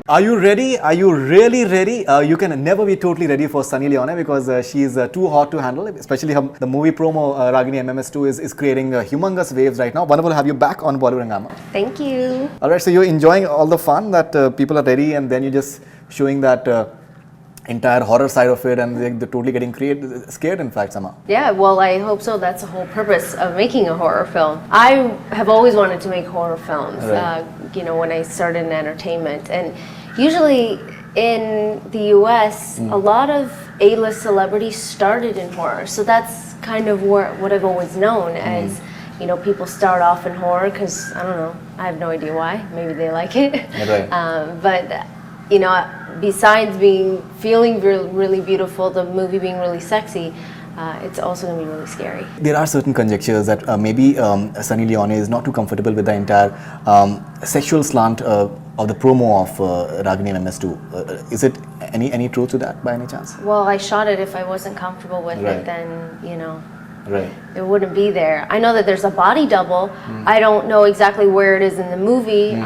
Are you ready? Are you really ready? You can never be totally ready for Sunny Leone because she's too hot to handle. Especially the movie promo Ragini MMS 2 is creating humongous waves right now. Wonderful to have you back on Bollywood Hungama. Thank you. Alright, so you're enjoying all the fun that people are ready and then you're just showing that entire horror side of it and they're totally getting scared in fact somehow. Yeah, well, I hope so. That's the whole purpose of making a horror film. I have always wanted to make horror films, right. When I started in entertainment. And usually in the US, a lot of A-list celebrities started in horror. So that's kind of what I've always known as, people start off in horror because, I don't know, I have no idea why. Maybe they like it. Right. Besides feeling really beautiful, the movie being really sexy, it's also going to be really scary. There are certain conjectures that maybe Sunny Leone is not too comfortable with the entire sexual slant of the promo of Ragini MMS 2. Is it any truth to that by any chance? Well, I shot it. If I wasn't comfortable with right. it, then, right. it wouldn't be there. I know that there's a body double. I don't know exactly where it is in the movie.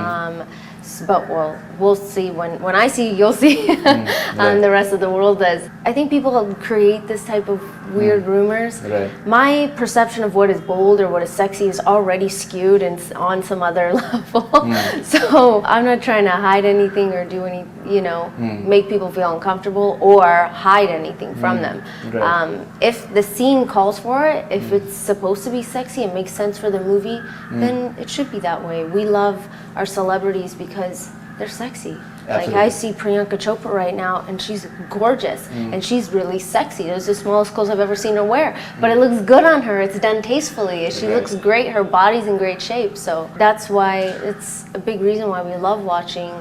But we'll see. When I see, you'll see. And the rest of the world does. I think people create this type of weird rumors. Right. My perception of what is bold or what is sexy is already skewed and on some other level. So I'm not trying to hide anything or do any, make people feel uncomfortable or hide anything from them. Right. If the scene calls for it, if it's supposed to be sexy and makes sense for the movie, then it should be that way. We love our celebrities because they're sexy. Absolutely. Like I see Priyanka Chopra right now and she's gorgeous and she's really sexy. Those are the smallest clothes I've ever seen her wear. But it looks good on her, it's done tastefully. She looks great, her body's in great shape. So that's why it's a big reason why we love watching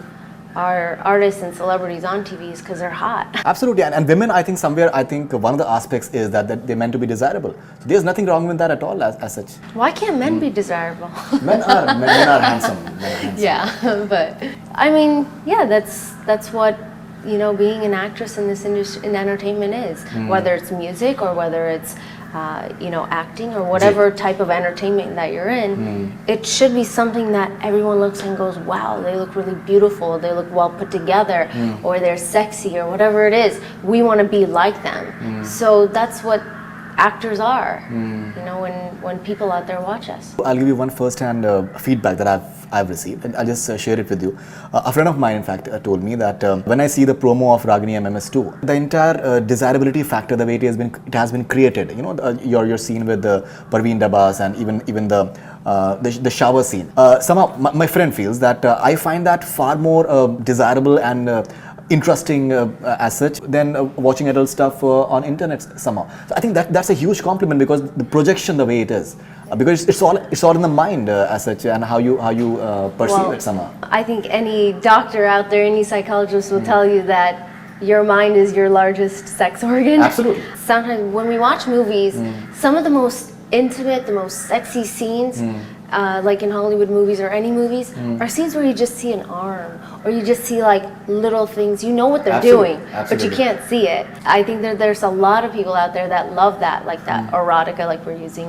our artists and celebrities on TV is because they're hot. Absolutely, and women, I think one of the aspects is that they're meant to be desirable. So there's nothing wrong with that at all as such. Why can't men be desirable? Men are handsome. Yeah, but I mean, yeah, that's what being an actress in this industry in entertainment is. Whether it's music or whether it's acting or whatever type of entertainment that you're in, it should be something that everyone looks and goes, wow, they look really beautiful, they look well put together, or they're sexy, or whatever it is. We want to be like them. So that's what actors are, when people out there watch us. I'll give you one first-hand feedback that I've received, and I'll just share it with you. A friend of mine, in fact, told me that when I see the promo of Ragini MMS 2, the entire desirability factor, the way it has been created. Your scene with Parveen Dabas and even the shower scene. Somehow, my friend feels that I find that far more desirable and interesting as such than watching adult stuff on internet somehow. So I think that's a huge compliment because the projection, the way it is, because it's all in the mind as such and how you perceive it somehow. I think any doctor out there, any psychologist will tell you that your mind is your largest sex organ. Absolutely. Sometimes when we watch movies, some of the most intimate, the most sexy scenes, like in Hollywood movies or any movies, are scenes where you just see an arm or you just see like little things. You know what they're doing, but you can't see it. I think there's a lot of people out there that love that, like that erotica, like we're using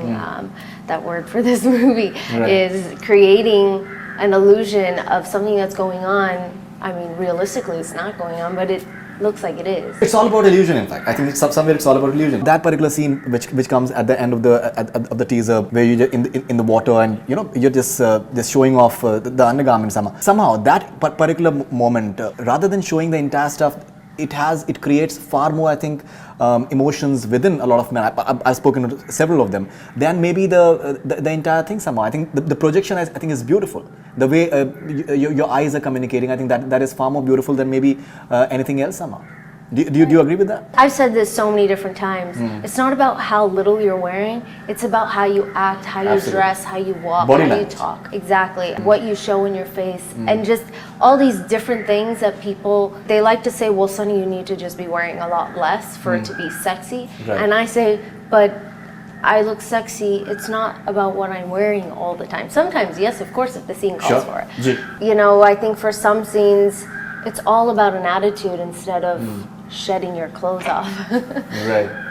that word for this movie, is creating an illusion of something that's going on. I mean, realistically, it's not going on, but it looks like it is. It's all about illusion, in fact. I think somewhere it's all about illusion. That particular scene, which comes at the end of the teaser, where you're in the water and you're just showing off the undergarment somehow. That particular moment, rather than showing the entire stuff, it creates far more, I think, emotions within a lot of men. I've spoken to several of them. Than maybe the entire thing somehow. I think the projection, I think, is beautiful. The way your eyes are communicating, I think that is far more beautiful than maybe anything else somehow. Do you agree with that? I've said this so many different times. It's not about how little you're wearing. It's about how you act, how you dress, how you walk, Body how language. you talk. Exactly. What you show in your face. And just all these different things that people, they like to say, well, Sunny, you need to just be wearing a lot less for it to be sexy. Right. And I say, but I look sexy. It's not about what I'm wearing all the time. Sometimes, yes, of course, if the scene calls for it. I think for some scenes, it's all about an attitude instead of shedding your clothes off. Right.